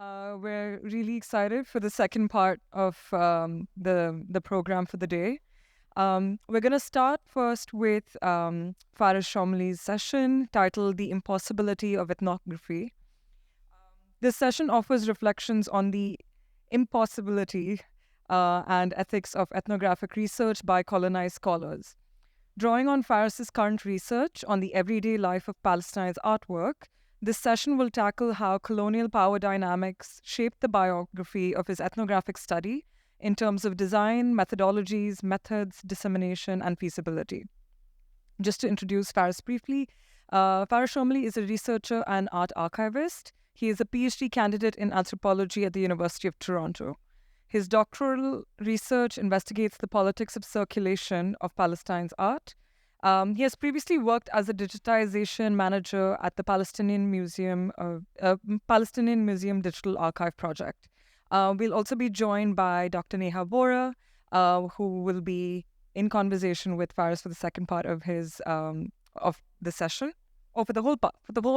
We're really excited for the second part of the program for the day. We're going to start first with Faris Shomali's session titled The Impossibility of Ethnography. This session offers reflections on the impossibility and ethics of ethnographic research by colonized scholars. Drawing on Faris's current research on the everyday life of Palestine's artwork, this session will tackle how colonial power dynamics shaped the biography of his ethnographic study in terms of design, methodologies, methods, dissemination, and feasibility. Just to introduce Faris briefly, Faris Shomali is a researcher and art archivist. He is a PhD candidate in anthropology at the University of Toronto. His doctoral research investigates the politics of circulation of Palestine's art. He has previously worked as a digitization manager at the Palestinian Museum Digital Archive Project. We'll also be joined by Dr. Neha Bora, who will be in conversation with Faris for the second part of his of the session, or for the whole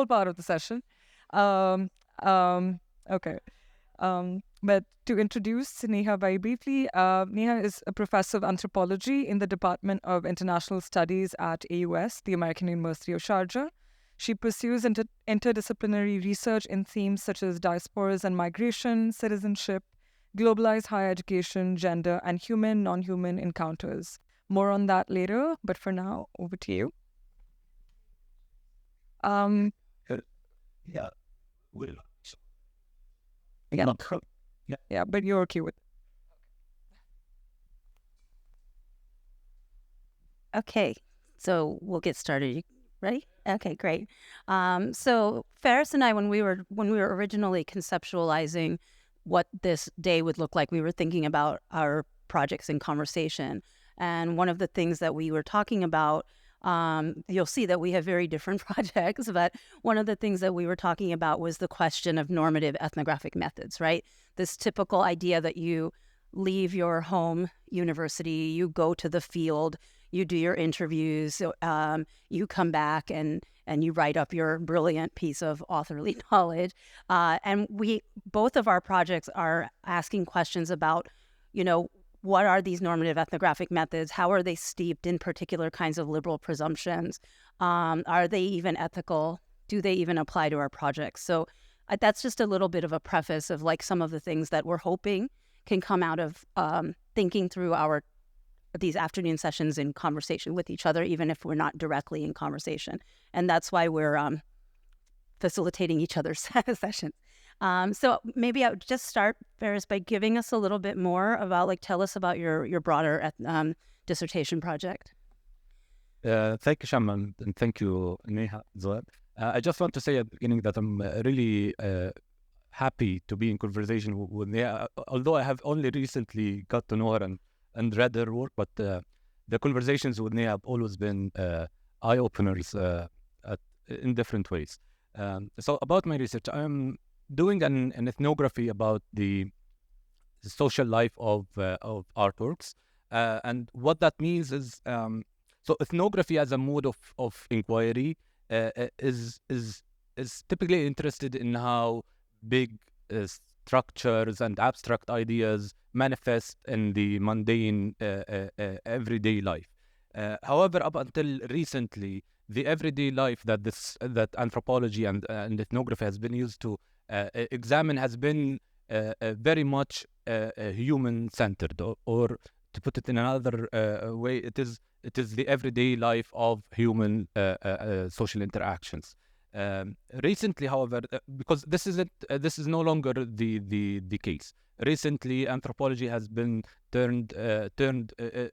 part of the session. Okay. But to introduce Neha very briefly, Neha is a professor of anthropology in the Department of International Studies at AUS, the American University of Sharjah. She pursues interdisciplinary research in themes such as diasporas and migration, citizenship, globalized higher education, gender, and human-non-human encounters. More on that later, but for now, over to you. Yeah. Yeah, but you're okay with it. Okay, so we'll get started. You ready? Okay, great. So Faris and I, when we were originally conceptualizing what this day would look like, we were thinking about our projects in conversation. And one of the things that we were talking about, you'll see that we have very different projects, but one of the things that we were talking about was the question of normative ethnographic methods, right? This typical idea that you leave your home university, you go to the field, you do your interviews, you come back and you write up your brilliant piece of authorly knowledge. And both of our projects are asking questions about, what are these normative ethnographic methods? How are they steeped in particular kinds of liberal presumptions? Are they even ethical? Do they even apply to our projects? So that's just a little bit of a preface of like some of the things that we're hoping can come out of thinking through these afternoon sessions in conversation with each other, even if we're not directly in conversation. And that's why we're facilitating each other's sessions. So maybe I would just start, Faris, by giving us a little bit more about, tell us about your broader dissertation project. Thank you, Shaman, and thank you, Neha, as well. I just want to say at the beginning that I'm really happy to be in conversation with Neha, although I have only recently got to know her and read her work, but the conversations with Neha have always been eye-openers in different ways. So about my research, I'm doing an ethnography about the social life of artworks, and what that means is so ethnography as a mode of inquiry is typically interested in how big structures and abstract ideas manifest in the mundane everyday life. However, up until recently, the everyday life that anthropology and ethnography has been used to examine has been very much human-centered, or to put it in another way, it is the everyday life of human social interactions. Recently, however, because this is no longer the case. Recently, anthropology has been turned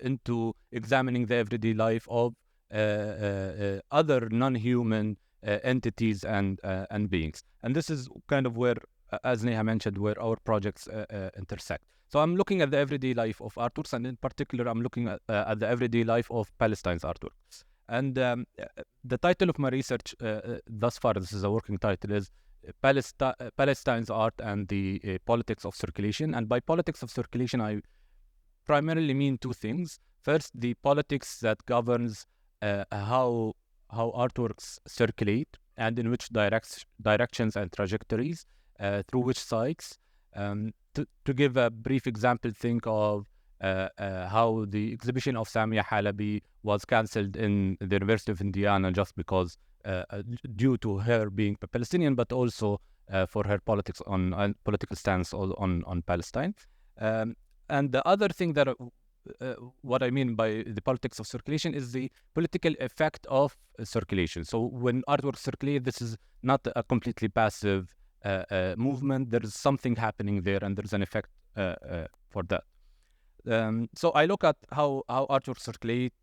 into examining the everyday life of other non-human entities and beings, and this is kind of where, as Neha mentioned, where our projects intersect. So I'm looking at the everyday life of artworks, and in particular, I'm looking at the everyday life of Palestine's artworks. And the title of my research thus far, this is a working title, is Palestine's Art and the Politics of Circulation. And by politics of circulation, I primarily mean two things. First, the politics that governs how artworks circulate and in which directions and trajectories. through which sites. To give a brief example, think of how the exhibition of Samia Halabi was cancelled in the University of Indiana just because due to her being a Palestinian, but also for her political stance on Palestine. And the other thing that what I mean by the politics of circulation is the political effect of circulation. So when artworks circulate, this is not a completely passive movement. There is something happening there, and there's an effect for that. So I look at how artworks circulate,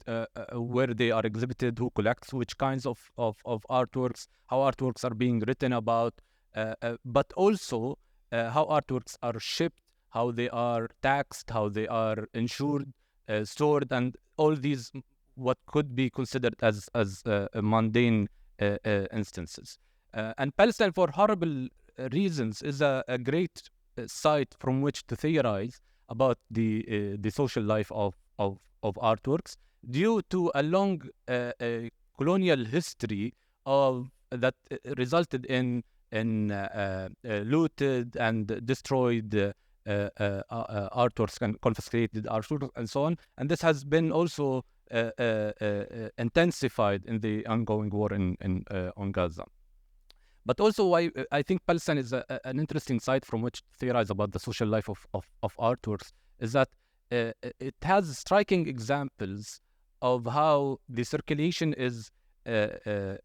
where they are exhibited, who collects which kinds of artworks, how artworks are being written about, but also how artworks are shipped, how they are taxed, how they are insured, stored, and all these what could be considered as mundane instances. And Palestine, for horrible reasons, is a great site from which to theorize about the social life of artworks due to a long colonial history of that resulted in looted and destroyed artworks and confiscated artworks and so on. And this has been also intensified in the ongoing war on Gaza. But also why I think Palestine is an interesting site from which to theorize about the social life of artworks is that it has striking examples of how the circulation is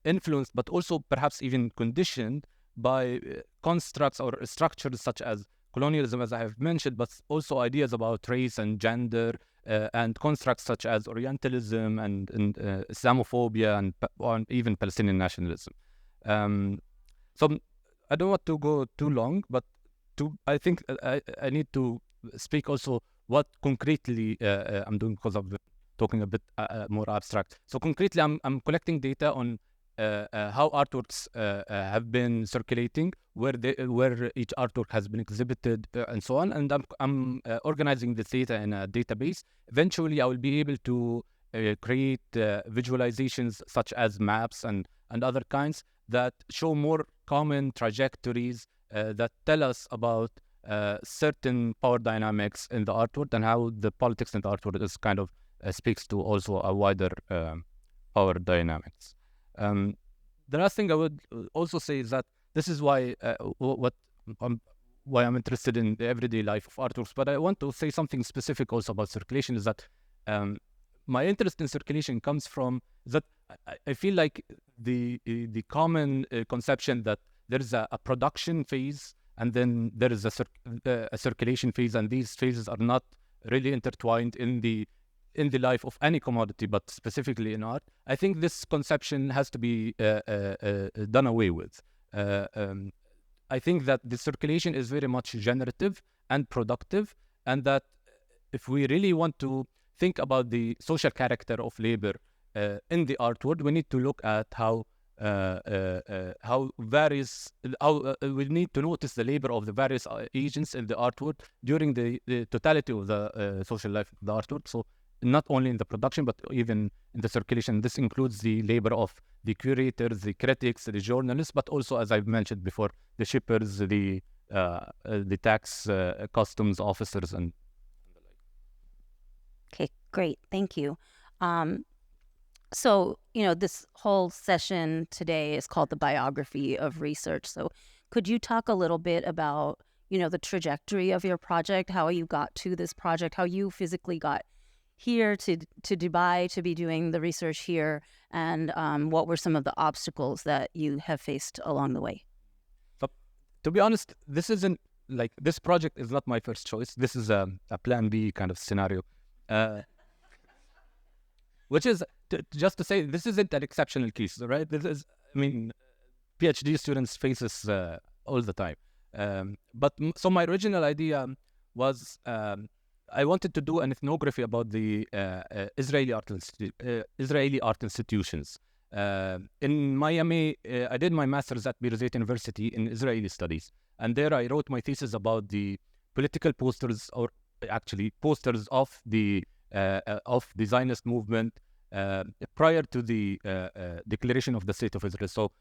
influenced, but also perhaps even conditioned by constructs or structures such as colonialism, as I have mentioned, but also ideas about race and gender, and constructs such as Orientalism and Islamophobia and even Palestinian nationalism. So I don't want to go too long, but I think I need to speak also what concretely I'm doing, because I'm talking a bit more abstract. So concretely, I'm collecting data on how artworks have been circulating, where each artwork has been exhibited, and so on. And I'm organizing this data in a database. Eventually, I will be able to create visualizations such as maps and other kinds that show more common trajectories that tell us about certain power dynamics in the artwork and how the politics in the artwork is kind of speaks to also a wider power dynamics. The last thing I would also say is that this is why why I'm interested in the everyday life of artworks. But I want to say something specific also about circulation, is that my interest in circulation comes from that I feel like the common conception that there is a production phase and then there is a circulation phase, and these phases are not really intertwined in the life of any commodity, but specifically in art. I think this conception has to be done away with. I think that the circulation is very much generative and productive, and that if we really want to think about the social character of labor in the art world, we need to look at how we need to notice the labor of the various agents in the art world during the totality of the social life of the art world. So not only in the production, but even in the circulation. This includes the labor of the curators, the critics, the journalists, but also, as I've mentioned before, the shippers, the tax customs officers, and the like. Okay, great. Thank you. So, this whole session today is called the Biography of Research. So could you talk a little bit about, the trajectory of your project, how you got to this project, how you physically got here to Dubai to be doing the research here, and what were some of the obstacles that you have faced along the way? So, to be honest, this project is not my first choice. This is a plan B kind of scenario, which is just to say this isn't an exceptional case, right? This is, PhD students face this all the time. So my original idea was I wanted to do an ethnography about the Israeli art institutions. In Miami, I did my master's at Birzeit University in Israeli studies, and there I wrote my thesis about the political posters, or actually posters of the Zionist movement prior to the declaration of the State of Israel. So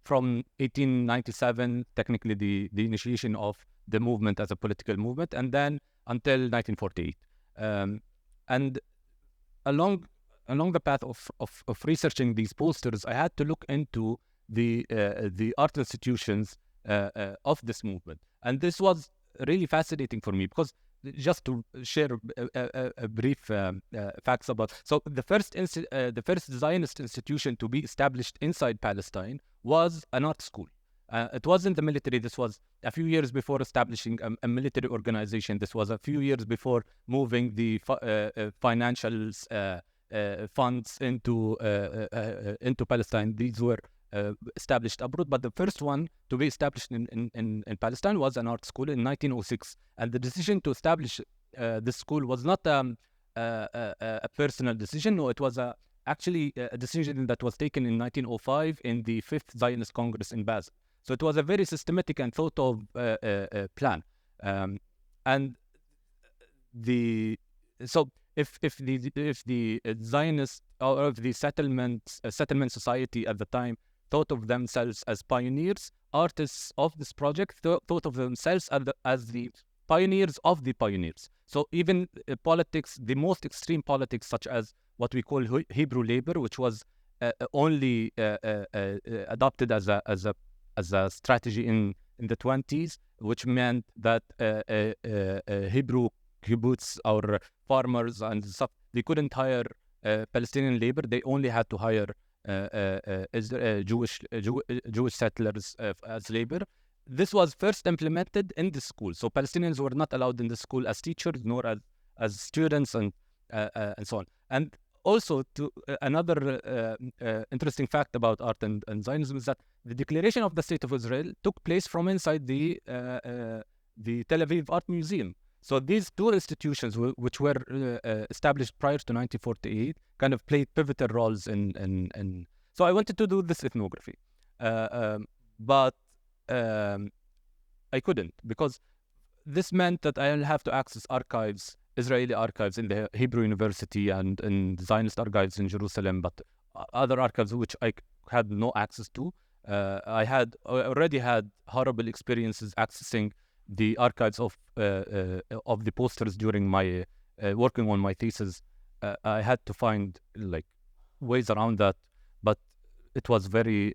from 1897, technically the initiation of the movement as a political movement, and then until 1948. And along the path of researching these posters, I had to look into the art institutions of this movement, and this was really fascinating for me because just to share a brief facts about. So the first Zionist institution to be established inside Palestine was an art school. It wasn't the military. This was a few years before establishing a military organization. This was a few years before moving the financial funds into Palestine. These were established abroad, but the first one to be established in Palestine was an art school in 1906. And the decision to establish this school was not a personal decision. No, it was actually a decision that was taken in 1905 in the Fifth Zionist Congress in Basel. So it was a very systematic and thought of plan. And so if the Zionist or if the settlement society at the time thought of themselves as pioneers, artists of this project thought of themselves as the pioneers of the pioneers. So even politics, the most extreme politics, such as what we call Hebrew labor, which was only adopted as a strategy in the 20s, which meant that Hebrew kibbutz or farmers and stuff, they couldn't hire Palestinian labor. They only had to hire Jewish settlers as labor. This was first implemented in the school. So Palestinians were not allowed in the school as teachers nor as students and so on. And also, another interesting fact about art and Zionism is that the declaration of the State of Israel took place from inside the Tel Aviv Art Museum. So these two institutions, which were established prior to 1948, kind of played pivotal roles in. So I wanted to do this ethnography, but I couldn't, because this meant that I'll have to access archives, Israeli archives in the Hebrew University and in Zionist archives in Jerusalem, but other archives which I had no access to. I already had horrible experiences accessing the archives of the posters during my working on my thesis. I had to find like ways around that, but it was very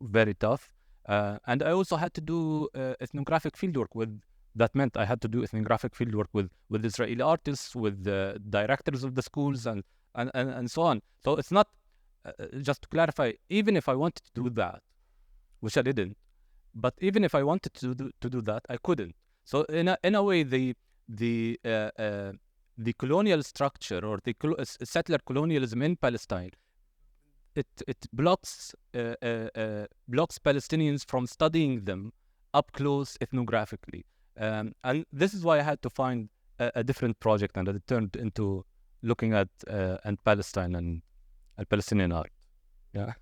very tough. And I also had to do ethnographic fieldwork with. That meant I had to do ethnographic fieldwork with Israeli artists, with the directors of the schools, and so on. So it's not just to clarify. Even if I wanted to do that, which I didn't, but even if I wanted to do that, I couldn't. So in a way, the colonial structure or the settler colonialism in Palestine, it blocks Palestinians from studying them up close ethnographically. And this is why I had to find a different project, and it turned into looking at Palestine and Palestinian art. Yeah.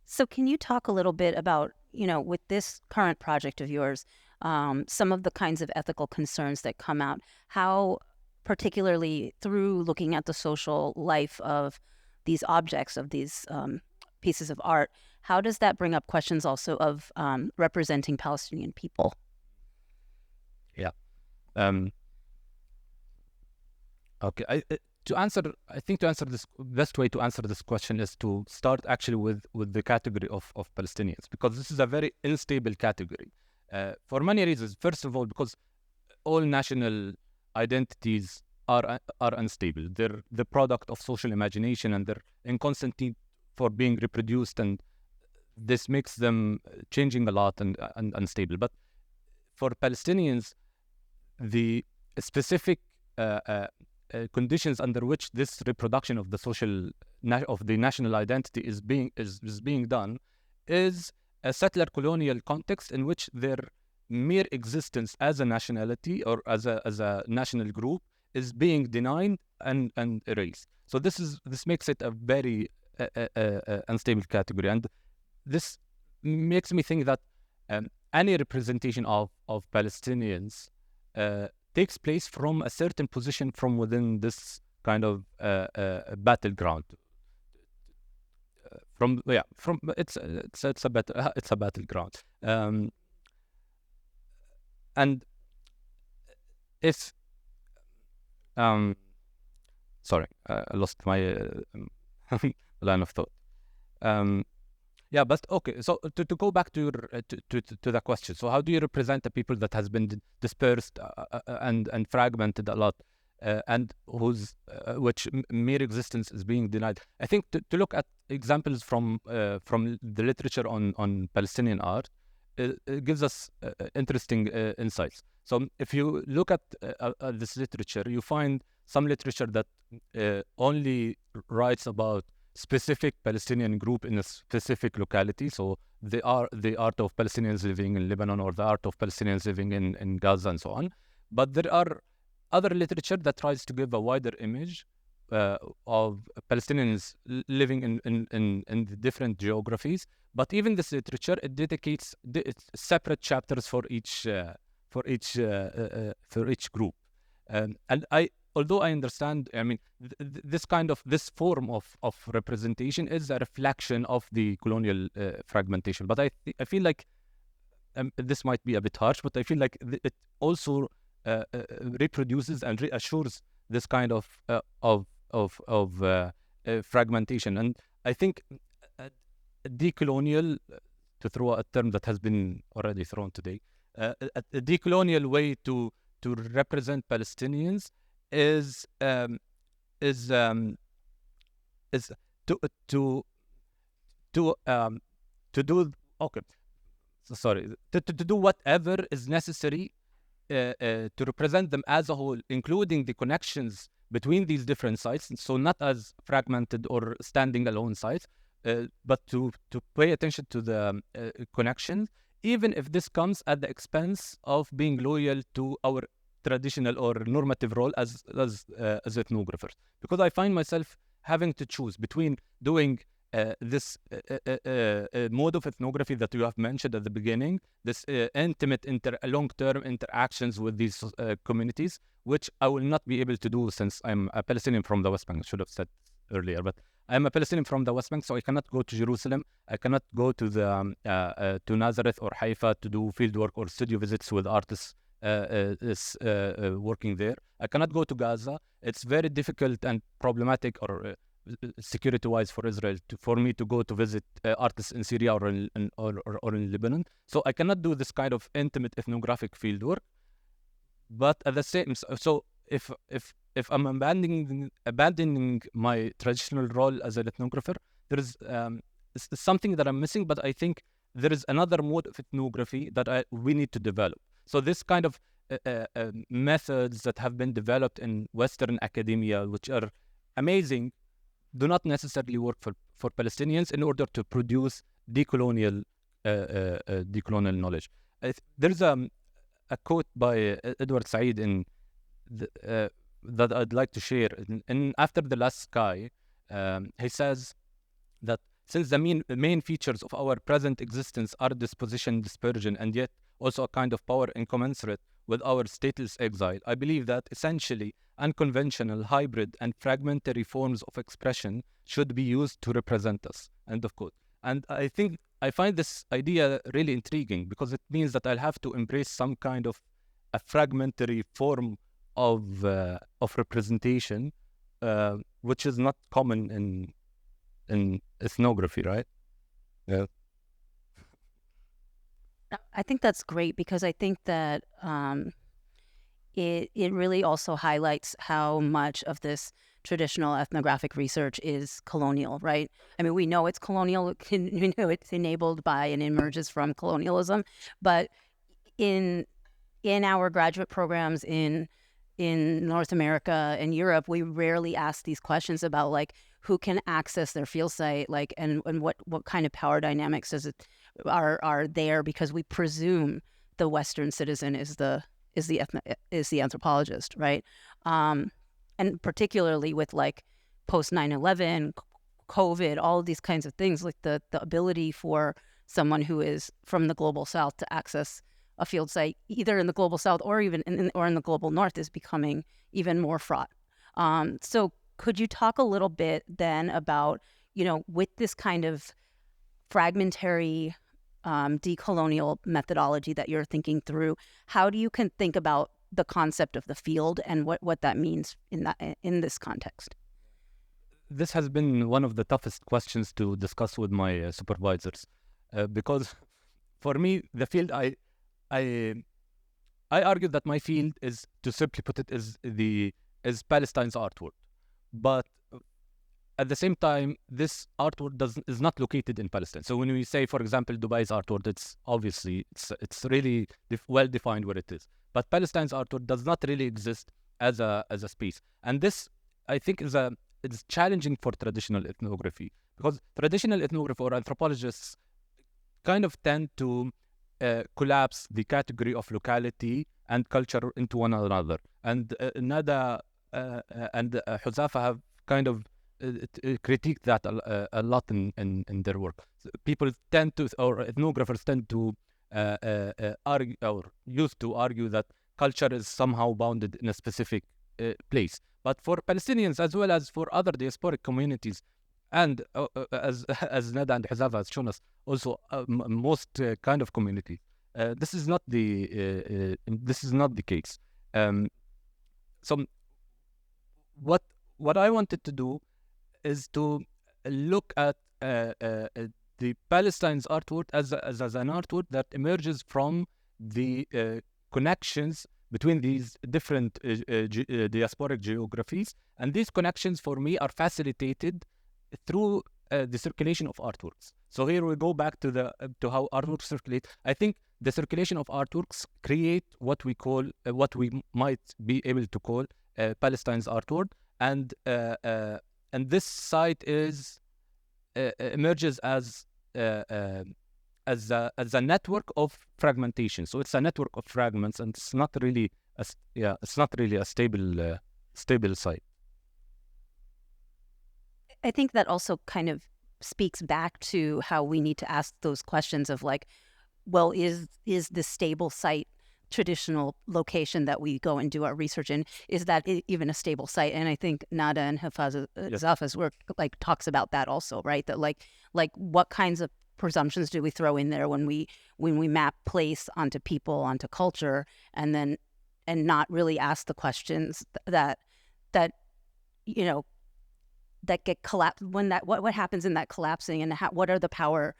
So can you talk a little bit about, with this current project of yours, some of the kinds of ethical concerns that come out, how particularly through looking at the social life of these objects, of these pieces of art, how does that bring up questions also of representing Palestinian people? Yeah. Okay. I think to answer this, best way to answer this question is to start actually with the category of Palestinians, because this is a very unstable category for many reasons. First of all, because all national identities are unstable. They're the product of social imagination, and they're in constant need for being reproduced, and this makes them changing a lot and unstable. But for Palestinians, the specific conditions under which this reproduction of the national identity is being done is a settler colonial context in which their mere existence as a nationality or as a national group is being denied and erased. So this makes it a very unstable category, and this makes me think that any representation of Palestinians takes place from a certain position from within this kind of battleground. it's a battleground. And if sorry, I lost my line of thought. Yeah, but okay. So to go back to your to the question. So how do you represent the people that has been dispersed and fragmented a lot, and whose which mere existence is being denied? I think to look at examples from the literature on Palestinian art, it gives us interesting insights. So if you look at this literature, you find some literature that only writes about specific Palestinian group in a specific locality. So the art of Palestinians living in Lebanon, or the art of Palestinians living in Gaza, and so on. But there are other literature that tries to give a wider image of Palestinians living in the different geographies. But even this literature, it dedicates separate chapters for each group. And although I understand, I mean, this form of representation is a reflection of the colonial fragmentation. But I feel like this might be a bit harsh, but I feel like it also reproduces and reassures this kind of fragmentation. And I think decolonial, to throw a term that has been already thrown today, a decolonial way to represent Palestinians is to do to do whatever is necessary to represent them as a whole, including the connections between these different sites. So not as fragmented or standing alone sites, but to pay attention to the connections, even if this comes at the expense of being loyal to our traditional or normative role as ethnographers. Because I find myself having to choose between doing this mode of ethnography that you have mentioned at the beginning, this intimate long-term interactions with these communities, which I will not be able to do since I'm a Palestinian from the West Bank. I should have said earlier, but I'm a Palestinian from the West Bank, so I cannot go to Jerusalem. I cannot go to the to Nazareth or Haifa to do fieldwork or studio visits with artists working there. I cannot go to Gaza. It's very difficult and problematic, or security-wise, for Israel for me to go to visit artists in Syria or in Lebanon. So I cannot do this kind of intimate ethnographic fieldwork. But at the same, so if I'm abandoning my traditional role as an ethnographer, there is something that I'm missing. But I think there is another mode of ethnography that we need to develop. So this kind of methods that have been developed in Western academia, which are amazing, do not necessarily work for Palestinians in order to produce decolonial knowledge. There's a quote by Edward Said that I'd like to share. In After the Last Sky, he says that since the main features of our present existence are disposition, dispersion, and yet also a kind of power incommensurate with our stateless exile, I believe that essentially unconventional, hybrid, and fragmentary forms of expression should be used to represent us. End of quote. And I think I find this idea really intriguing, because it means that I'll have to embrace some kind of a fragmentary form of representation, which is not common in ethnography, right? Yeah. I think that's great, because I think that it really also highlights how much of this traditional ethnographic research is colonial, right? I mean, we know it's colonial, we know it's enabled by and emerges from colonialism, but in our graduate programs in North America and Europe, we rarely ask these questions about like who can access their field site, like and what kind of power dynamics are there, because we presume the Western citizen is the anthropologist, right? And particularly with like post 9/11, COVID, all of these kinds of things, like the ability for someone who is from the global South to access a field site, either in the global South or even in the global North, is becoming even more fraught. So could you talk a little bit then about, with this kind of fragmentary decolonial methodology that you're thinking through, how do you can think about the concept of the field and what that means in this context? This has been one of the toughest questions to discuss with my supervisors, because for me, the field I argue that my field is, to simply put it, is Palestine's artwork, but at the same time, this artwork is not located in Palestine. So when we say, for example, Dubai's artwork, it's really well defined where it is. But Palestine's artwork does not really exist as a space, and this, I think, it's challenging for traditional ethnography, because traditional ethnography or anthropologists kind of tend to collapse the category of locality and culture into one another. And Nada and Huzafa have kind of critiqued that a lot in their work. So people tend to, or ethnographers tend to argue, or used to argue, that culture is somehow bounded in a specific place. But for Palestinians, as well as for other diasporic communities, and as Nada and Huzafa has shown us, also most kind of community, this is not the case. So what I wanted to do is to look at the Palestine's artwork as an artwork that emerges from the connections between these different diasporic geographies, and these connections for me are facilitated through the circulation of artworks. So here we go back to how artworks circulate. I think the circulation of artworks create what we might be able to call Palestine's artwork, and this site emerges as a network of fragmentation. So it's a network of fragments, and it's not really a stable site. I think that also kind of speaks back to how we need to ask those questions of like, well, is the stable site traditional location that we go and do our research in, is that even a stable site? And I think Nada and Huzafa's work like talks about that also, right? That like what kinds of presumptions do we throw in there when we map place onto people, onto culture, and not really ask the questions that get collapsed when what happens in that collapsing, and what are the power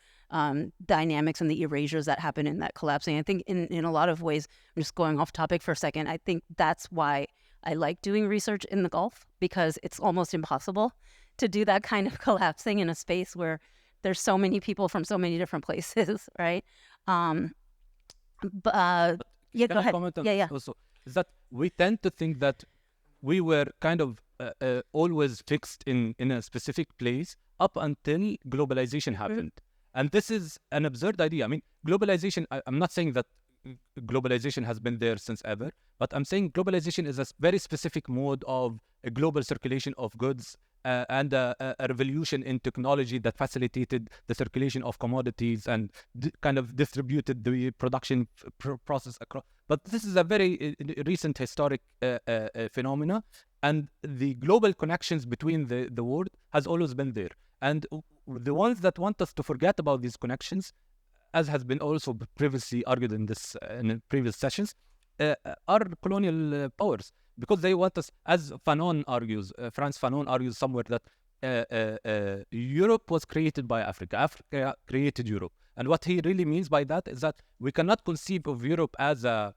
dynamics and the erasures that happen in that collapsing. I think in a lot of ways, I'm just going off topic for a second, I think that's why I like doing research in the Gulf, because it's almost impossible to do that kind of collapsing in a space where there's so many people from so many different places, right? Can go ahead. Comment on also, is that we tend to think that we were kind of always fixed in a specific place up until globalization happened. And this is an absurd idea. I mean, globalization, I'm not saying that globalization has been there since ever, but I'm saying globalization is a very specific mode of a global circulation of goods and a revolution in technology that facilitated the circulation of commodities and kind of distributed the production process across. But this is a very recent historic phenomena, and the global connections between the world has always been there. And the ones that want us to forget about these connections, as has been also previously argued in previous sessions, are colonial powers, because they want us, as Fanon argues, Frantz Fanon argues somewhere that Europe was created by Africa. Africa created Europe. And what he really means by that is that we cannot conceive of Europe as a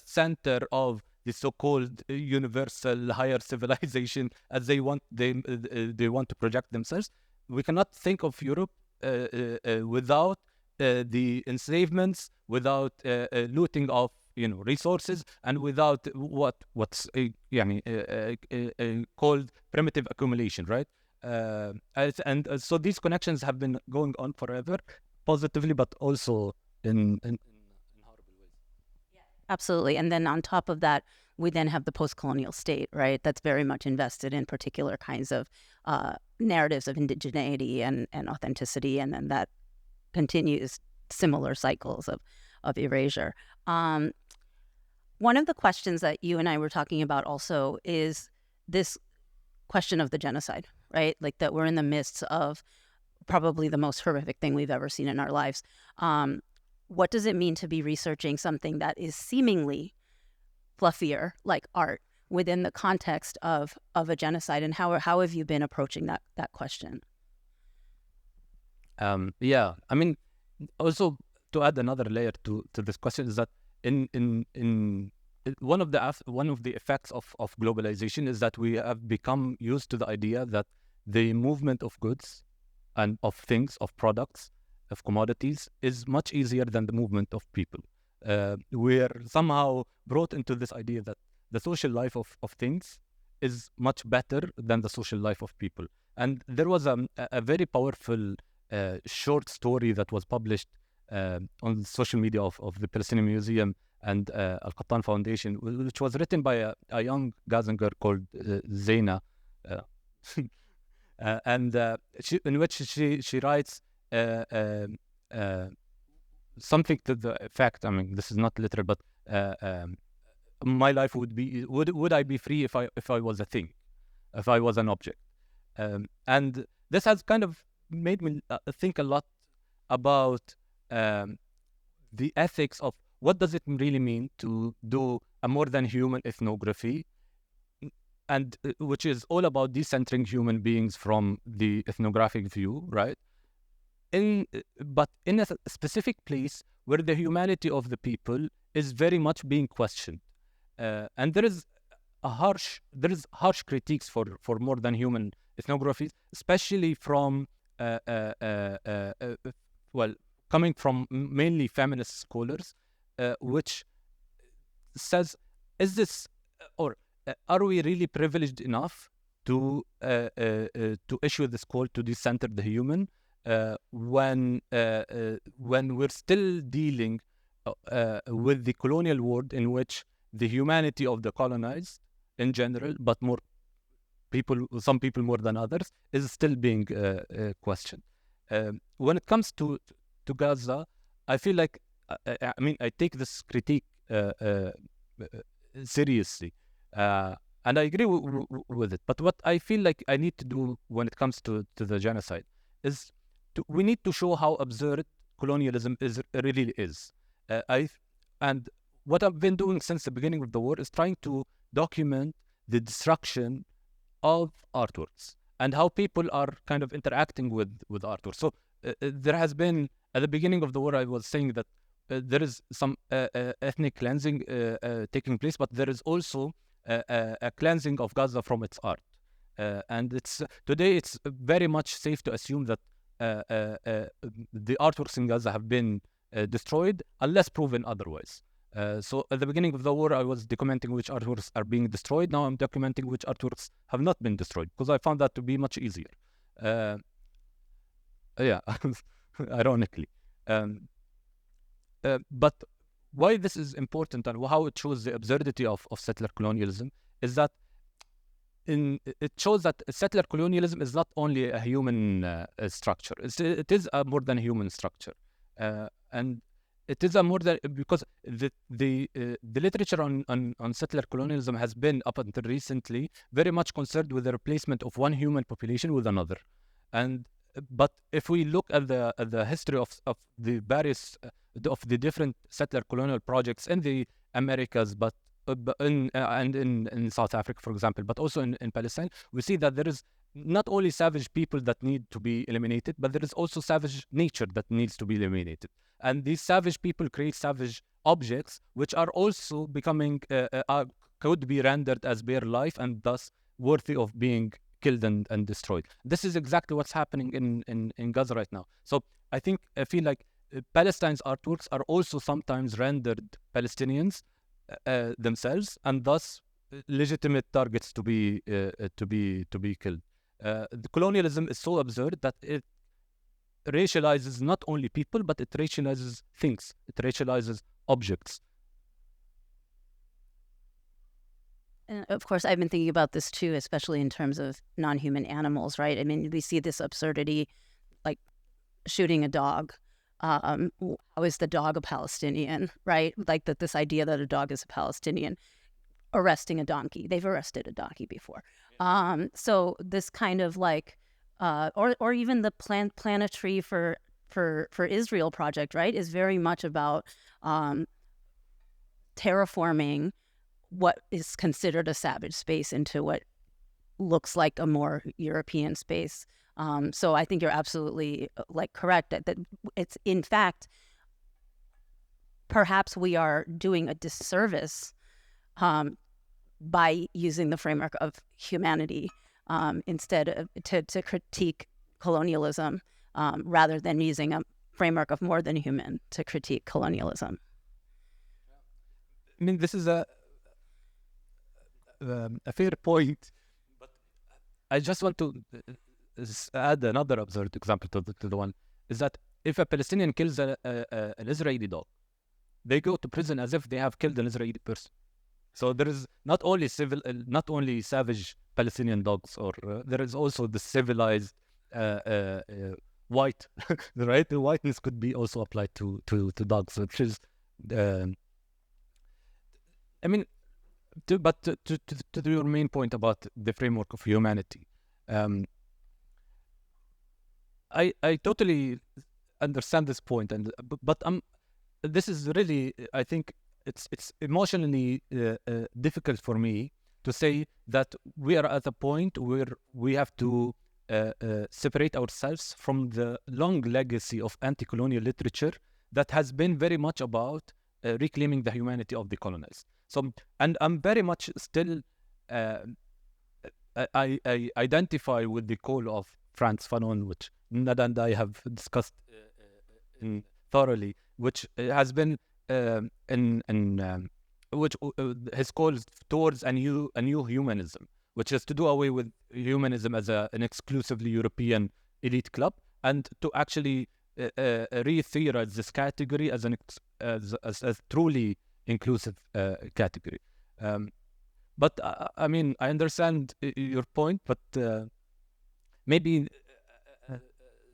center of the so-called universal higher civilization as they want to project themselves. We cannot think of Europe without the enslavements, without looting of resources, and without what's called primitive accumulation, right? And so these connections have been going on forever, positively, but also in horrible ways. Yeah, absolutely. And then on top of that, we then have the post-colonial state, right? That's very much invested in particular kinds of narratives of indigeneity and authenticity, and then that continues similar cycles of erasure. One of the questions that you and I were talking about also is this question of the genocide, right? Like that we're in the midst of probably the most horrific thing we've ever seen in our lives. What does it mean to be researching something that is seemingly fluffier, like art, within the context of a genocide? And how have you been approaching that question? Yeah, I mean, also to add another layer to this question is that in one of the effects of globalization is that we have become used to the idea that the movement of goods and of things, of products, of commodities is much easier than the movement of people. We're somehow brought into this idea that the social life of things is much better than the social life of people. And there was a very powerful short story that was published on social media of the Palestinian Museum and Al-Qattan Foundation, which was written by a young Gazan girl called Zaina. Uh, in which she writes something to the effect, I mean, this is not literal, but my life would I be free if I was a thing, if I was an object? And this has kind of made me think a lot about the ethics of what does it really mean to do a more than human ethnography, and which is all about decentering human beings from the ethnographic view, right? But in a specific place where the humanity of the people is very much being questioned, and there is harsh critiques for more than human ethnographies, especially from well, coming from mainly feminist scholars, which says, is this or are we really privileged enough to issue this call to decenter the human when we're still dealing with the colonial world, in which the humanity of the colonized in general, but some people more than others, is still being questioned. When it comes to Gaza, I feel like I mean, I take this critique seriously, and I agree with it. But what I feel like I need to do when it comes to the genocide is we need to show how absurd colonialism really is. And what I've been doing since the beginning of the war is trying to document the destruction of artworks and how people are kind of interacting with artworks. So there has been, at the beginning of the war, I was saying that there is some ethnic cleansing taking place, but there is also a cleansing of Gaza from its art. And today it's very much safe to assume that the artworks in Gaza have been destroyed unless proven otherwise. So at the beginning of the war, I was documenting which artworks are being destroyed. Now I'm documenting which artworks have not been destroyed, because I found that to be much easier. Yeah, ironically. But why this is important and how it shows the absurdity of settler colonialism is that it shows that settler colonialism is not only a human structure. It is a more than human structure, and it is a more than, because the literature on settler colonialism has been, up until recently, very much concerned with the replacement of one human population with another. But if we look at the history of the various of the different settler colonial projects in the Americas, but in South Africa, for example, but also in Palestine, we see that there is not only savage people that need to be eliminated, but there is also savage nature that needs to be eliminated. And these savage people create savage objects, which are also becoming could be rendered as bare life and thus worthy of being killed and destroyed. This is exactly what's happening in Gaza right now. So I feel like Palestine's artworks are also sometimes rendered Palestinians themselves, and thus legitimate targets to be killed. The colonialism is so absurd that it racializes not only people, but it racializes things. It racializes objects. And of course, I've been thinking about this too, especially in terms of non-human animals, right? I mean, we see this absurdity, like shooting a dog. How is the dog a Palestinian, right? Like this idea that a dog is a Palestinian. Arresting a donkey. They've arrested a donkey before. So this kind of like, or even the planetary for Israel project, right, is very much about terraforming what is considered a savage space into what looks like a more European space. So I think you're absolutely like correct that it's in fact perhaps we are doing a disservice by using the framework of humanity instead of to critique colonialism rather than using a framework of more than human to critique colonialism. I mean, this is a fair point, but I just want to add another absurd example to the one, is that if a Palestinian kills an Israeli dog, they go to prison as if they have killed an Israeli person. So there is not only savage Palestinian dogs, or there is also the civilized white, right? The whiteness could be also applied to dogs, which is, I mean, to your main point about the framework of humanity, I totally understand this point, but this is really, I think it's emotionally difficult for me to say that we are at a point where we have to separate ourselves from the long legacy of anti-colonial literature that has been very much about reclaiming the humanity of the colonized. So, and I'm very much still, I identify with the call of Frantz Fanon, which Nada and I have discussed thoroughly, which has been which his calls towards a new humanism, which is to do away with humanism as an exclusively European elite club, and to actually re-theorize this category as a truly inclusive category. But I mean, I understand your point, but maybe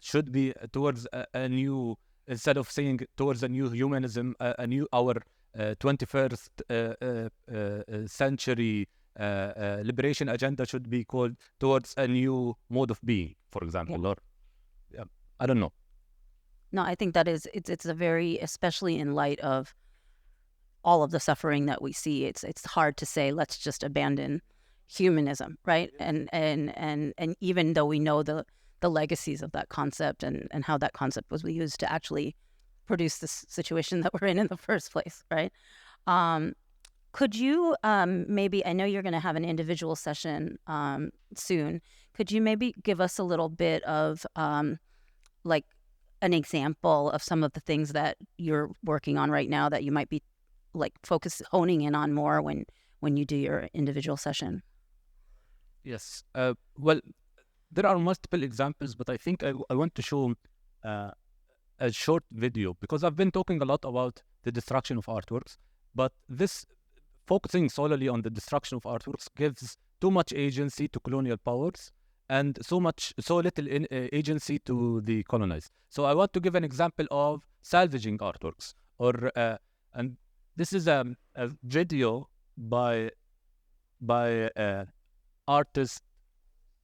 should be towards a new, instead of saying towards a new humanism, our 21st century liberation agenda should be called towards a new mode of being, for example. Yeah. Or I don't know. No, I think that is it's a very, especially in light of all of the suffering that we see, it's hard to say let's just abandon humanism, right? And even though we know the legacies of that concept and how that concept was used to actually produce this situation that we're in the first place, right? Could you maybe, I know you're going to have an individual session soon. Could you maybe give us a little bit of like an example of some of the things that you're working on right now that you might be like honing in on more when you do your individual session? Yes. Well, there are multiple examples, but I think I want to show a short video, because I've been talking a lot about the destruction of artworks, but this focusing solely on the destruction of artworks gives too much agency to colonial powers and so little agency to the colonized. So I want to give an example of salvaging artworks, or and this is a video by artist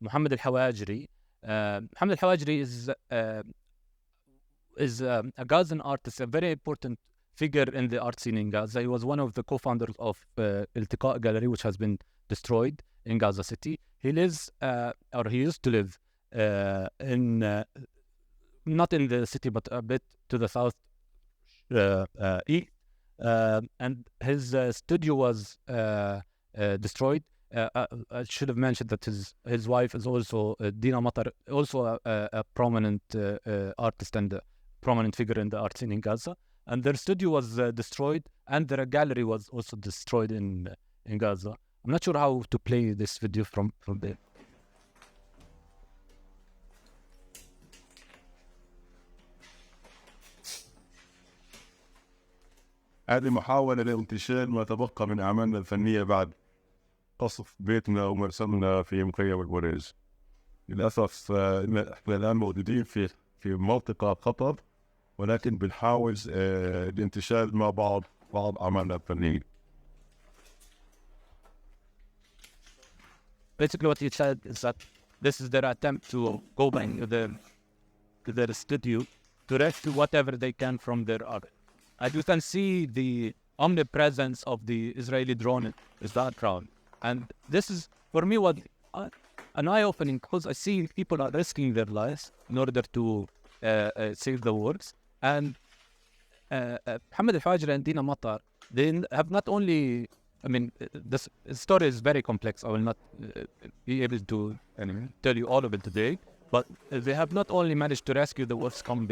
Muhammad al-Hawajri. Muhammad al-Hawajri is a Gazan artist, a very important figure in the art scene in Gaza. He was one of the co-founders of Iltiqa Gallery, which has been destroyed in Gaza City. He lives, or he used to live in, not in the city, but a bit to the south east. And his studio was destroyed. I should have mentioned that his wife is also Dina Matar, also a prominent artist and a prominent figure in the art scene in Gaza. And their studio was destroyed, and their gallery was also destroyed in Gaza. I'm not sure how to play this video from there. هذه محاولة لانتشال ما تبقى من أعمالنا الفنية بعد قصف بيتنا ومرسمنا في مخيم البريز. للأسف إحنا الآن موجودين في منطقة خطر، ولكن بنحاول الانتشال مع بعض أعمالنا الفنية. basically what he said is that this is their attempt to go back to their studio to rescue whatever they can from their art. And you can see the omnipresence of the Israeli drone in the background. And this is, for me, what an eye-opening, because I see people are risking their lives in order to save the works. And Mohammed Al-Hawajri and Dina Matar, they have not only, I mean, this story is very complex. I will not be able to tell you all of it today, but they have not only managed to rescue the works from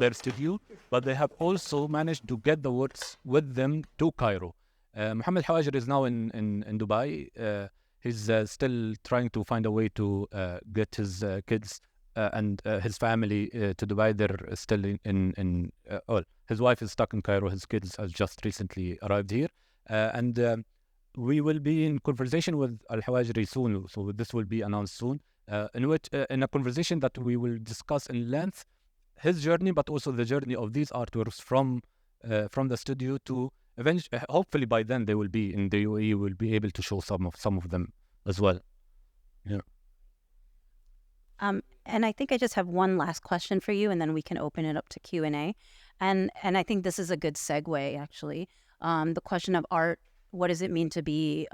their studio, but they have also managed to get the works with them to Cairo. Mohammed Al-Hawajri is now in Dubai. He's still trying to find a way to get his kids and his family to Dubai. They're still his wife is stuck in Cairo. His kids have just recently arrived here. And we will be in conversation with Al-Hawajri soon. So this will be announced soon, in a conversation that we will discuss in length his journey, but also the journey of these artworks from the studio to eventually. Hopefully by then they will be in the UAE. We'll be able to show some of them as well. Yeah. And I think I just have one last question for you, and then we can open it up to Q&A. And I think this is a good segue, actually. The question of art, what does it mean to be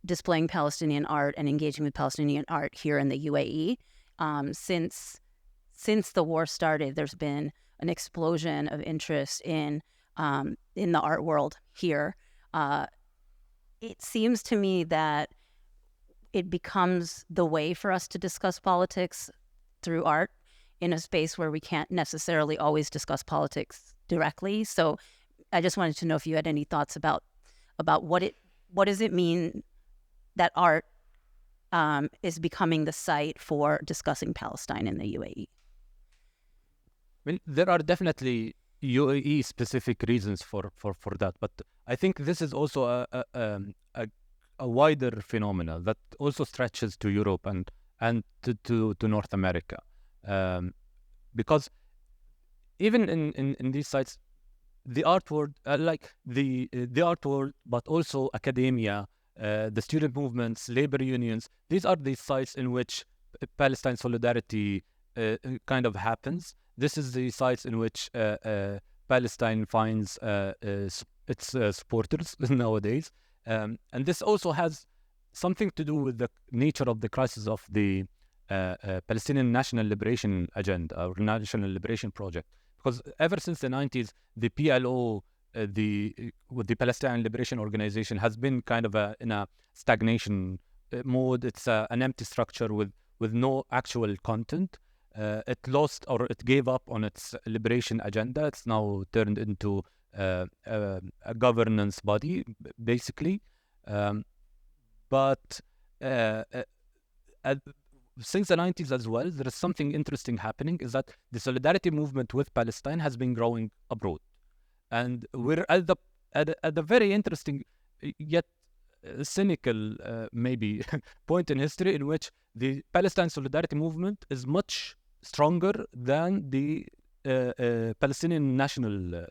displaying Palestinian art and engaging with Palestinian art here in the UAE? Since the war started, there's been an explosion of interest in the art world here. It seems to me that it becomes the way for us to discuss politics through art in a space where we can't necessarily always discuss politics directly. So I just wanted to know if you had any thoughts about what does it mean that art is becoming the site for discussing Palestine in the UAE? Well, there are definitely UAE specific reasons for that, but I think this is also a wider phenomena that also stretches to Europe and to North America, because even in these sites, the art world, like the art world, but also academia, the student movements, labor unions, these are the sites in which Palestine solidarity kind of happens. This is the sites in which Palestine finds its supporters nowadays. And this also has something to do with the nature of the crisis of the Palestinian National Liberation Agenda or National Liberation Project. Because ever since the 90s, the PLO, with the Palestinian Liberation Organization, has been kind of in a stagnation mode. It's an empty structure with no actual content. It lost, or it gave up on its liberation agenda. It's now turned into a governance body, basically. But since the 90s as well, there is something interesting happening, is that the solidarity movement with Palestine has been growing abroad. And we're at the very interesting, yet cynical, maybe, point in history in which the Palestine solidarity movement is much stronger than the Palestinian national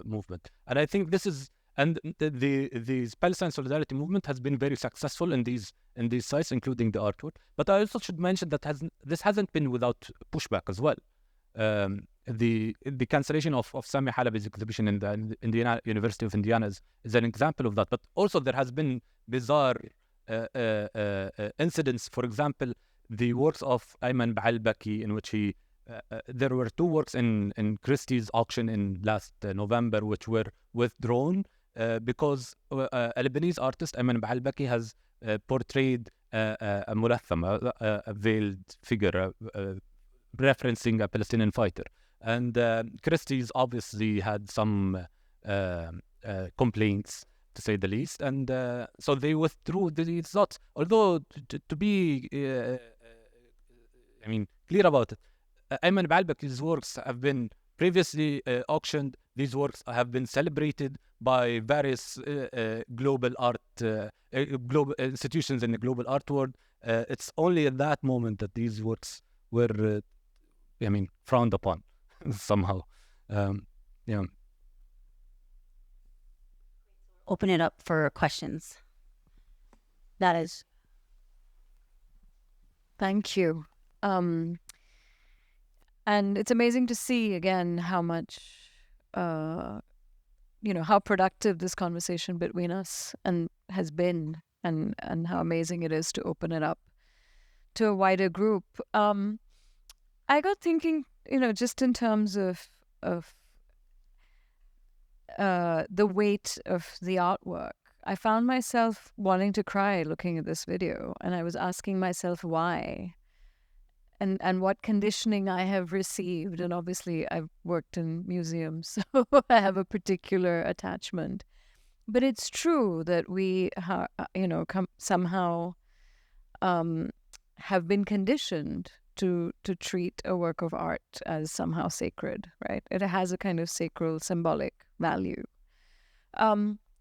movement. And I think this is, and the Palestine solidarity movement has been very successful in these sites, including the artwork. But I also should mention that this hasn't been without pushback as well. The cancellation of Sami Halabi's exhibition in the Indiana University of Indiana is an example of that. But also there has been bizarre incidents. For example, the works of Ayman Ba'al-Baki, in which there were two works in Christie's auction in last November, which were withdrawn because a Lebanese artist, Ayman Ba'al-Baki, has portrayed a mulatham, a veiled figure, referencing a Palestinian fighter. And Christie's obviously had some complaints, to say the least, and so they withdrew these thoughts. Although to be, clear about it, Ayman Ba'al-Baki's works have been previously auctioned. These works have been celebrated by various global art global institutions in the global art world. It's only at that moment that these works were, frowned upon somehow. open it up for questions. That is. Thank you. And it's amazing to see again how much, how productive this conversation between us and has been, and how amazing it is to open it up to a wider group. I got thinking, just in terms of the weight of the artwork. I found myself wanting to cry looking at this video, and I was asking myself why, and what conditioning I have received. And obviously, I've worked in museums, so I have a particular attachment. But it's true that we, somehow have been conditioned to treat a work of art as somehow sacred, right? It has a kind of sacral symbolic value.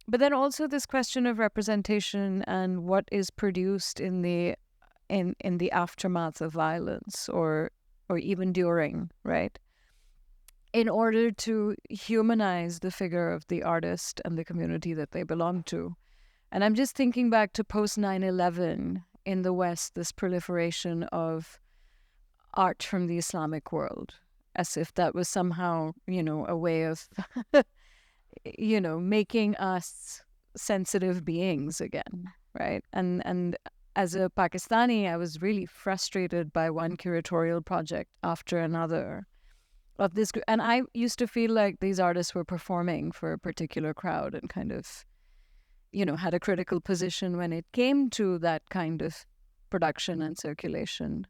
But then also this question of representation and what is produced in the aftermath of violence or even during, right? In order to humanize the figure of the artist and the community that they belong to. And I'm just thinking back to post 9/11 in the West, this proliferation of art from the Islamic world, as if that was somehow, a way of, making us sensitive beings again, right? And as a Pakistani, I was really frustrated by one curatorial project after another of this group. And I used to feel like these artists were performing for a particular crowd and kind of, had a critical position when it came to that kind of production and circulation.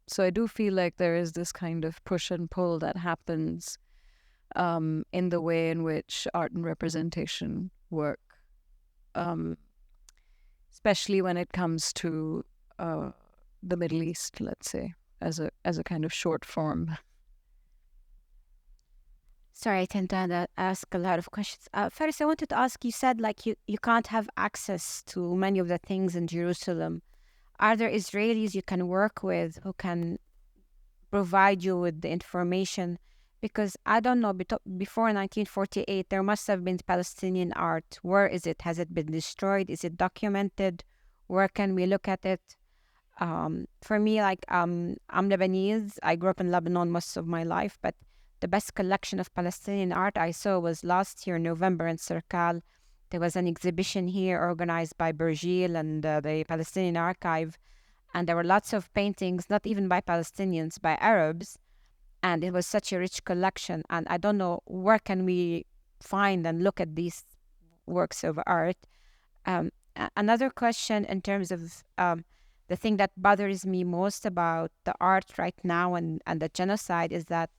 So I do feel like there is this kind of push and pull that happens in the way in which art and representation work, especially when it comes to the Middle East, let's say, as a kind of short form. Sorry, I tend to ask a lot of questions. Faris, I wanted to ask, you said like you can't have access to many of the things in Jerusalem. Are there Israelis you can work with who can provide you with the information? Because I don't know, before 1948, there must have been Palestinian art. Where is it? Has it been destroyed? Is it documented? Where can we look at it? For me, like I'm Lebanese. I grew up in Lebanon most of my life, but the best collection of Palestinian art I saw was last year, November, in Circal. There was an exhibition here organized by Bergil and the Palestinian Archive. And there were lots of paintings, not even by Palestinians, by Arabs. And it was such a rich collection. And I don't know, where can we find and look at these works of art? Another question in terms of the thing that bothers me most about the art right now and the genocide is that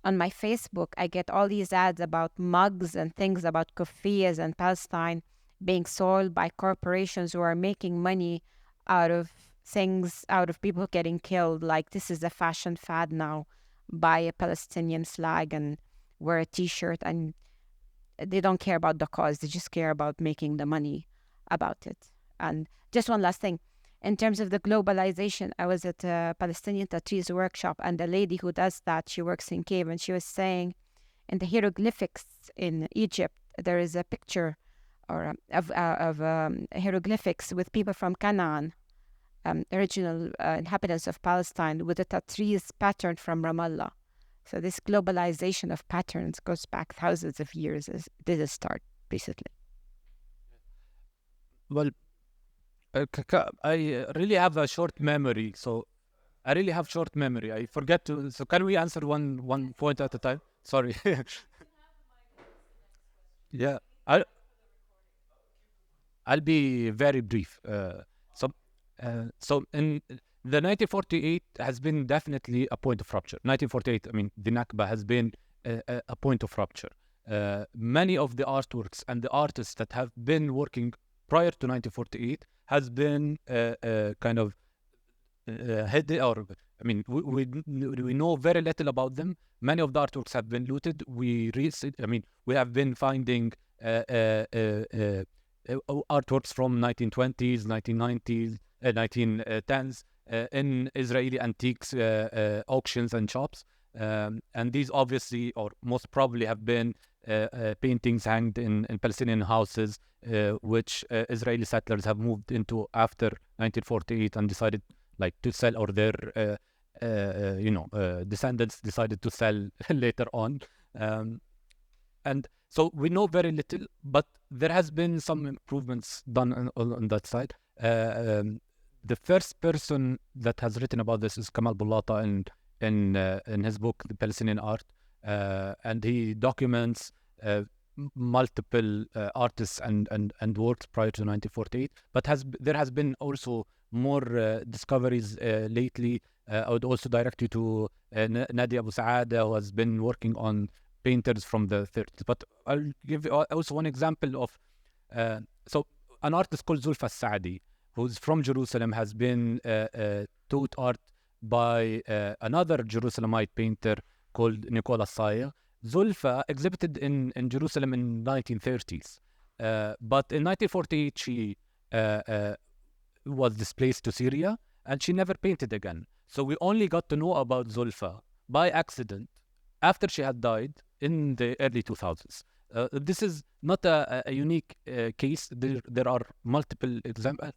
on my Facebook, I get all these ads about mugs and things about kufiyas and Palestine being sold by corporations who are making money out of things, out of people getting killed. Like, this is a fashion fad now. Buy a Palestinian flag and wear a t-shirt, and they don't care about the cause. They just care about making the money about it. And just one last thing. In terms of the globalization, I was at a Palestinian Tatriz workshop, and the lady who does that, she works in cave, and she was saying in the hieroglyphics in Egypt, there is a picture or of hieroglyphics with people from Canaan, original inhabitants of Palestine, with a Tatriz pattern from Ramallah. So this globalization of patterns goes back thousands of years. Did it start, basically? Well, I really have a short memory, so I really have short memory. I forget to. So can we answer one point at a time? Sorry. Yeah, I'll be very brief. So in the 1948 has been definitely a point of rupture. 1948, I mean, the Nakba has been a point of rupture. Many of the artworks and the artists that have been working prior to 1948 has been kind of hidden, or I mean, we know very little about them. Many of the artworks have been looted. We have been finding artworks from 1920s, 1990s, 1910s in Israeli antiques auctions and shops. And these obviously, or most probably, have been paintings hanged in Palestinian houses, which Israeli settlers have moved into after 1948 and decided to sell, or their descendants decided to sell later on. And so we know very little, but there has been some improvements done on that side. The first person that has written about this is Kamal Bullata in his book, The Palestinian Art, and he documents multiple artists and works prior to 1948. But there has been also more discoveries lately. I would also direct you to Nadia Abu Saada, who has been working on painters from the 30s. But I'll give you also one example of so an artist called Zulfa Saadi, who's from Jerusalem, has been taught art by another Jerusalemite painter called Nicola Saya. Zulfa exhibited in Jerusalem in 1930s, but in 1948 she was displaced to Syria, and she never painted again. So we only got to know about Zulfa by accident after she had died in the early 2000s. This is not a unique case. There are multiple examples.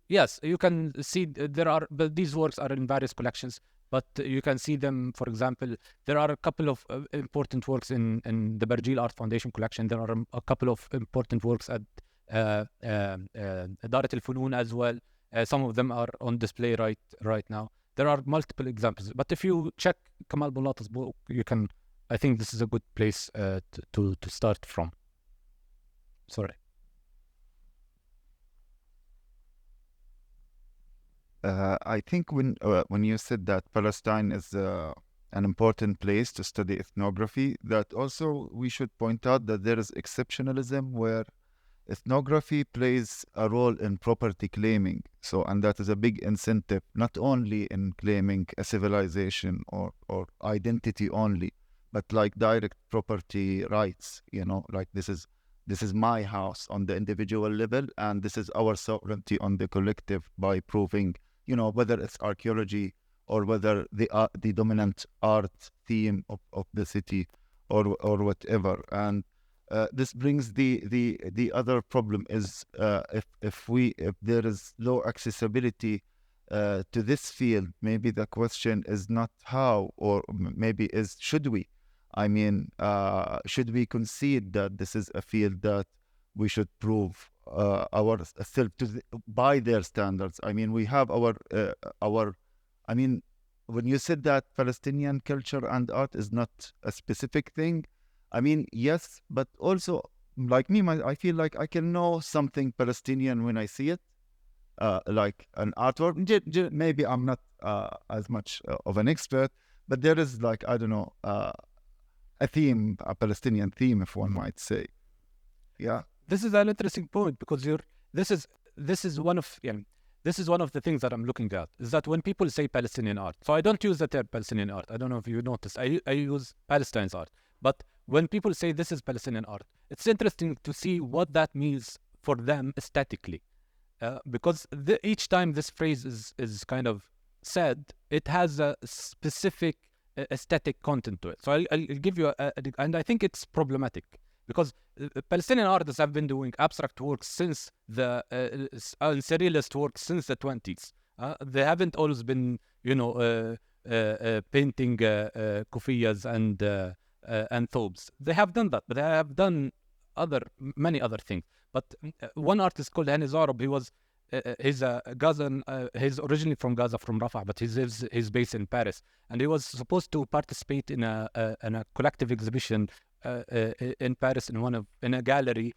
Yes, you can see but these works are in various collections, but you can see them. For example, there are a couple of important works in the Barjeel Art Foundation collection. There are a couple of important works at Darat al-Funun as well. Some of them are on display right now. There are multiple examples, but if you check Kamal Bullata's book, you can. I think this is a good place to start from. Sorry. I think when you said that Palestine is an important place to study ethnography, that also we should point out that there is exceptionalism where ethnography plays a role in property claiming. So, and that is a big incentive, not only in claiming a civilization or identity only, but like direct property rights, like this is my house on the individual level, and this is our sovereignty on the collective by proving, whether it's archaeology or whether the dominant art theme of the city or whatever. And this brings the other problem is if there is low accessibility to this field, maybe the question is not how, or maybe is should we? I mean, should we concede that this is a field that we should prove ourselves by their standards? I mean, we have our. I mean, when you said that Palestinian culture and art is not a specific thing, I mean, yes, but also like me, I feel like I can know something Palestinian when I see it, like an artwork. Maybe I'm not as much of an expert, but there is like, I don't know, a theme, a Palestinian theme, if one might say. Yeah. This is an interesting point because this is one of the things that I'm looking at, is that when people say Palestinian art, so I don't use the term Palestinian art. I don't know if you noticed. I use Palestine's art. But when people say this is Palestinian art, it's interesting to see what that means for them aesthetically. Because each time this phrase is kind of said, it has a specific aesthetic content to it. So I'll give you and I think it's problematic because Palestinian artists have been doing abstract works since the surrealist works since the 20s. They haven't always been, painting kufiyas and thobes. They have done that, but they have done many other things. But one artist called Hani Zarab, he's a Gazan. He's originally from Gaza, from Rafah, but he's based in Paris, and he was supposed to participate in a collective exhibition in Paris in a gallery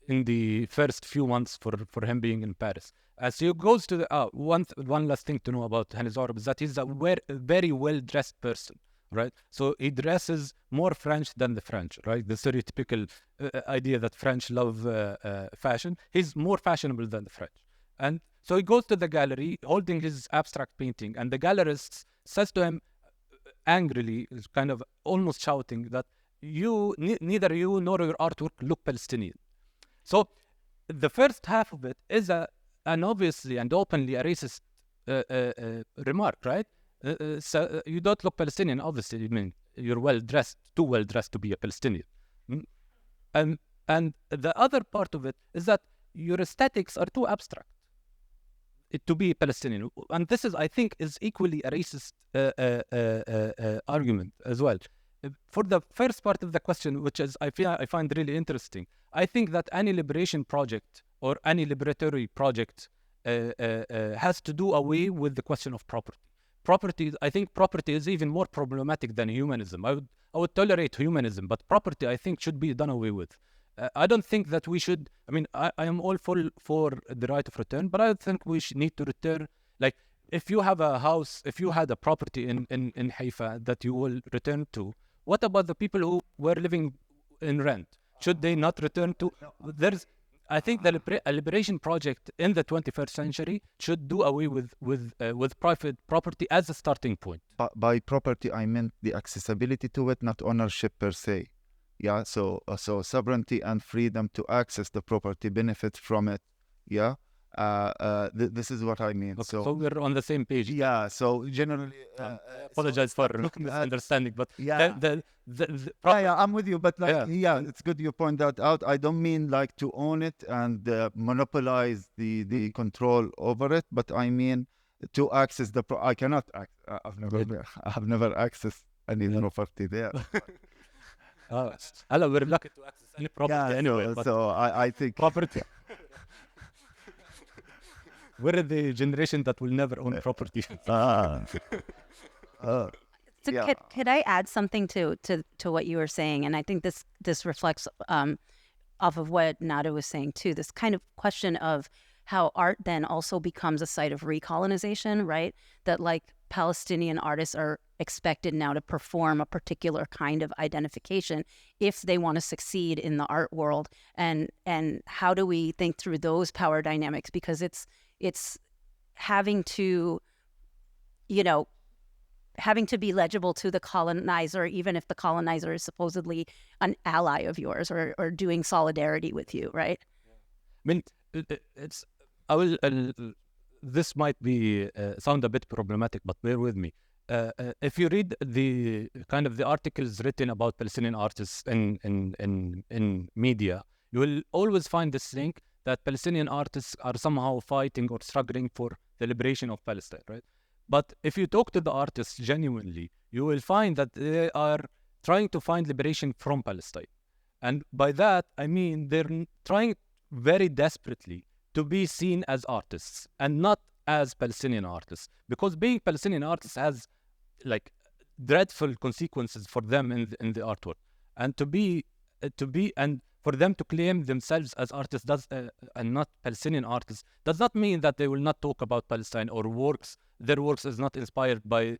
in the first few months for him being in Paris. As he goes to the one last thing to know about Hani Zarab is that he's a very well dressed person. Right, so he dresses more French than the French, right? The stereotypical idea that French love fashion. He's more fashionable than the French, and so he goes to the gallery holding his abstract painting, and the gallerist says to him angrily, kind of almost shouting, that neither you nor your artwork look Palestinian. So the first half of it is an obviously and openly a racist remark, right? So you don't look Palestinian, obviously. I mean, you're well dressed, too well dressed to be a Palestinian. Mm? And the other part of it is that your aesthetics are too abstract to be Palestinian. And this is, I think, is equally a racist argument as well. For the first part of the question, which is I find really interesting, I think that any liberation project or any liberatory project has to do away with the question of property. I think property is even more problematic than humanism. I would tolerate humanism, but property, I think, should be done away with. I don't think that we should. I mean, I am all for the right of return, but I think we should need to return. Like, if you have a house, if you had a property in Haifa that you will return to, what about the people who were living in rent? Should they not return to? I think the liberation project in the 21st century should do away with private property as a starting point. By property, I meant the accessibility to it, not ownership per se. Yeah, so sovereignty and freedom to access the property, benefit from it. Yeah, this is what I mean. Okay, so we're on the same page. Yeah, so generally, I apologize for misunderstanding, but yeah, I'm with you. But it's good you point that out. I don't mean like to own it and monopolize the control over it, but I mean to access the. I cannot. I've never accessed any property there. Hello, we're lucky to access any property anyway. So I think property. We're the generation that will never own property. Could I add something to what you were saying? And I think this reflects off of what Nada was saying too. This kind of question of how art then also becomes a site of recolonization, right? That like Palestinian artists are expected now to perform a particular kind of identification if they want to succeed in the art world. And how do we think through those power dynamics? Because it's having to, having to be legible to the colonizer, even if the colonizer is supposedly an ally of yours or doing solidarity with you, right? I mean, this might be sound a bit problematic, but bear with me. If you read the kind of the articles written about Palestinian artists in media, you will always find this link that Palestinian artists are somehow fighting or struggling for the liberation of Palestine, right? But if you talk to the artists genuinely, you will find that they are trying to find liberation from Palestine. And by that, I mean they're trying very desperately to be seen as artists and not as Palestinian artists. Because being Palestinian artists has like dreadful consequences for them in the artwork. And and for them to claim themselves as artists and not Palestinian artists does not mean that they will not talk about Palestine or their works is not inspired by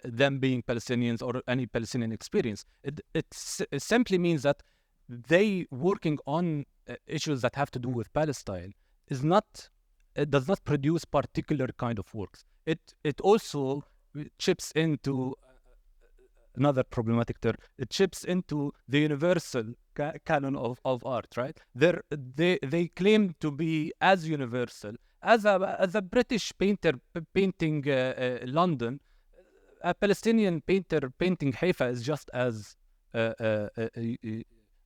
them being Palestinians or any Palestinian experience. It simply means that they working on issues that have to do with Palestine does not produce particular kind of works. It also chips into another problematic term. It chips into the universal canon of art, right? They claim to be as universal as a British painter painting London. A Palestinian painter painting Haifa is just as. I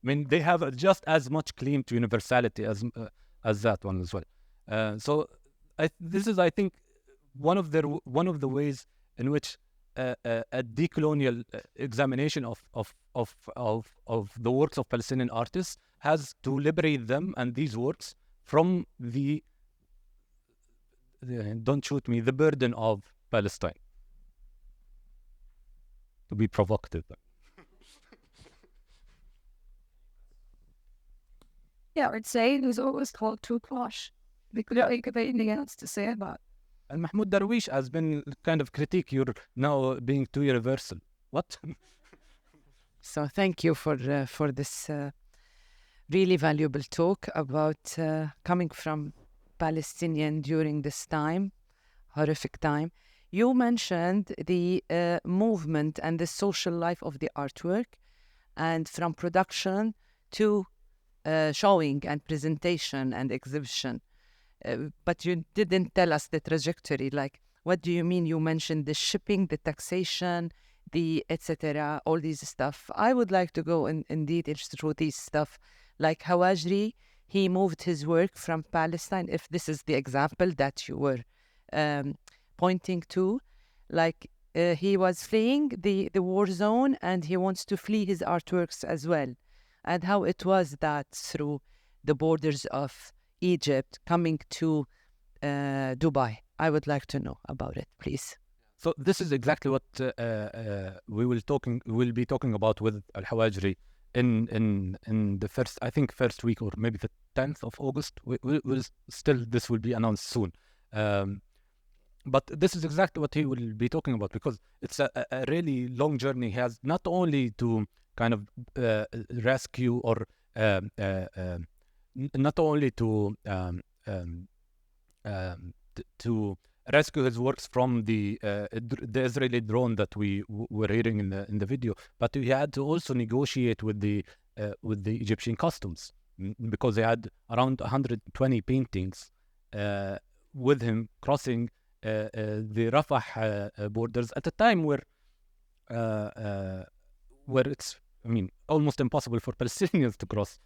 mean, they have just as much claim to universality as that one as well. So this is, I think, one of the ways in which a decolonial examination of the works of Palestinian artists has to liberate them and these works from the burden of Palestine. To be provocative. Yeah, I'd say it was always called too posh. Because I think of anything else to say about it. And Mahmoud Darwish has been kind of critique you're now being too universal. What? So thank you for this really valuable talk about coming from Palestinian during this time, horrific time. You mentioned the movement and the social life of the artwork, and from production to showing and presentation and exhibition. But you didn't tell us the trajectory, like What do you mean? You mentioned the shipping, the taxation, the etc. All these stuff. I would like to go in details through these stuff. Like Hawajri, he moved his work from Palestine. If this is the example that you were pointing to, like he was fleeing the war zone and he wants to flee his artworks as well. And how it was that through the borders of Egypt coming to Dubai. I would like to know about it, please. So this is exactly what we will be talking about with Al Hawajri in the first week or maybe the 10th of August. This will be announced soon. But this is exactly what he will be talking about, because it's a really long journey. He has not only to kind of rescue or not only to rescue his works from the Israeli drone that we were hearing in the video, but he had to also negotiate with the Egyptian customs, because they had around 120 paintings with him crossing the Rafah borders at a time where it's almost impossible for Palestinians to cross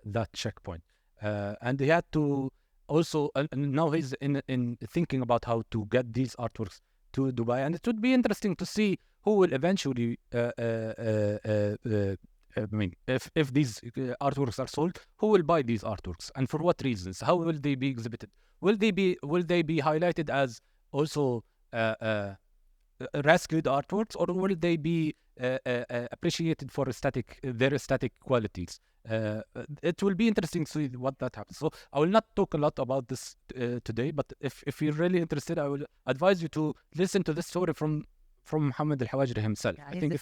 that checkpoint, and he had to also, and now he's in thinking about how to get these artworks to Dubai, and it would be interesting to see who will eventually if these artworks are sold, who will buy these artworks and for what reasons? How will they be exhibited? Will they be highlighted as also rescued artworks, or will they be appreciated for their aesthetic qualities? It will be interesting to see what that happens. So I will not talk a lot about this today, but if you're really interested, I will advise you to listen to this story from Mohammed Al Hawajri himself. Yeah, I think it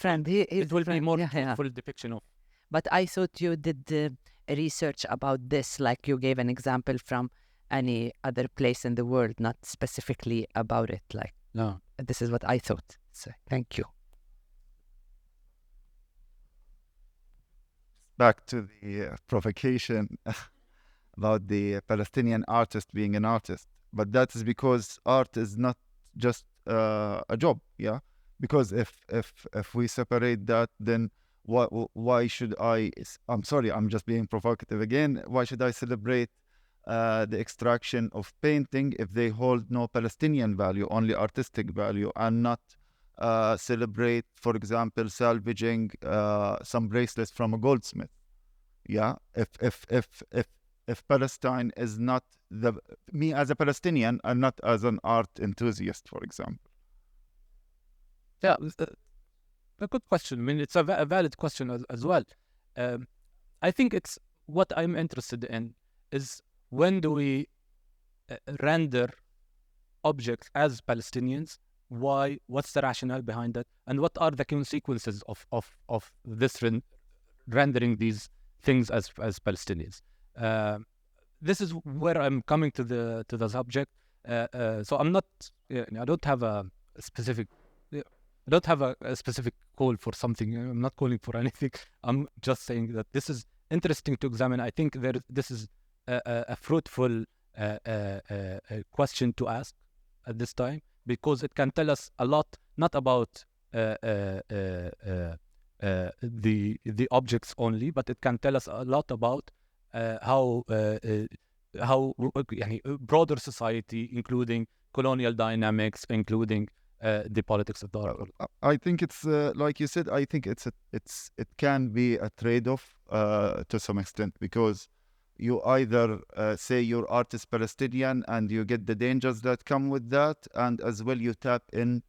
will be more full depiction of. But I thought you did research about this, like you gave an example from any other place in the world, not specifically about it. Like, No. this is what I thought. So, thank you. Back to the provocation about the Palestinian artist being an artist, but that is because art is not just a job, yeah. Because if we separate that, then why should I? I'm sorry, I'm just being provocative again. Why should I celebrate the extraction of painting if they hold no Palestinian value, only artistic value, and not celebrate, for example, salvaging some bracelets from a goldsmith? Yeah, if Palestine is not me as a Palestinian and not as an art enthusiast, for example. Yeah, a good question. I mean, it's a valid question as well. I think it's what I'm interested in is, when do we render objects as Palestinians? Why? What's the rationale behind that? And what are the consequences of this rendering these things as Palestinians? This is where I'm coming to the subject. So I'm not. I don't have a specific. I don't have a specific call for something. I'm not calling for anything. I'm just saying that this is interesting to examine. I think this is a fruitful question to ask at this time, because it can tell us a lot, not about the objects only, but it can tell us a lot about how broader society, including colonial dynamics, including the politics of the art. I think it's like you said. I think it can be a trade-off to some extent, because you either say your art is Palestinian and you get the dangers that come with that, and as well you tap in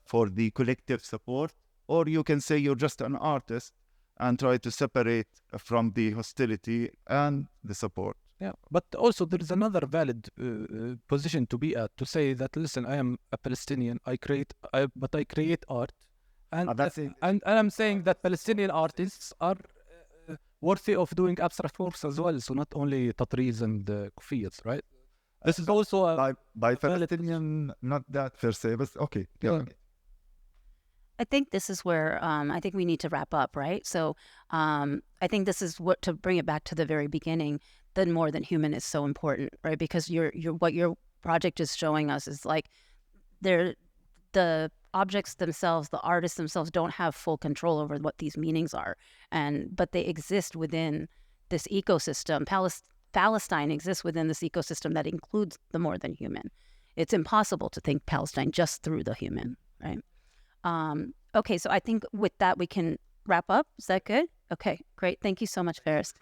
for the collective support, or you can say you're just an artist and try to separate from the hostility and the support. Yeah, but also there is another valid position to be at, to say that, listen, I am a Palestinian, but I create art, and and I'm saying that Palestinian artists are worthy of doing abstract works as well, so not only tatriz and kufiyas, right? This is also by Palestinian, not that per se, but okay. Yeah. I think this is where I think we need to wrap up, right? So I think this is what, to bring it back to the very beginning, the more than human is so important, right? Because what your project is showing us is like the objects themselves, the artists themselves, don't have full control over what these meanings are, but they exist within this ecosystem. Palestine exists within this ecosystem that includes the more than human. It's impossible to think Palestine just through the human, right? Okay, so I think with that we can wrap up. Is that good? Okay, great. Thank you so much, Faris.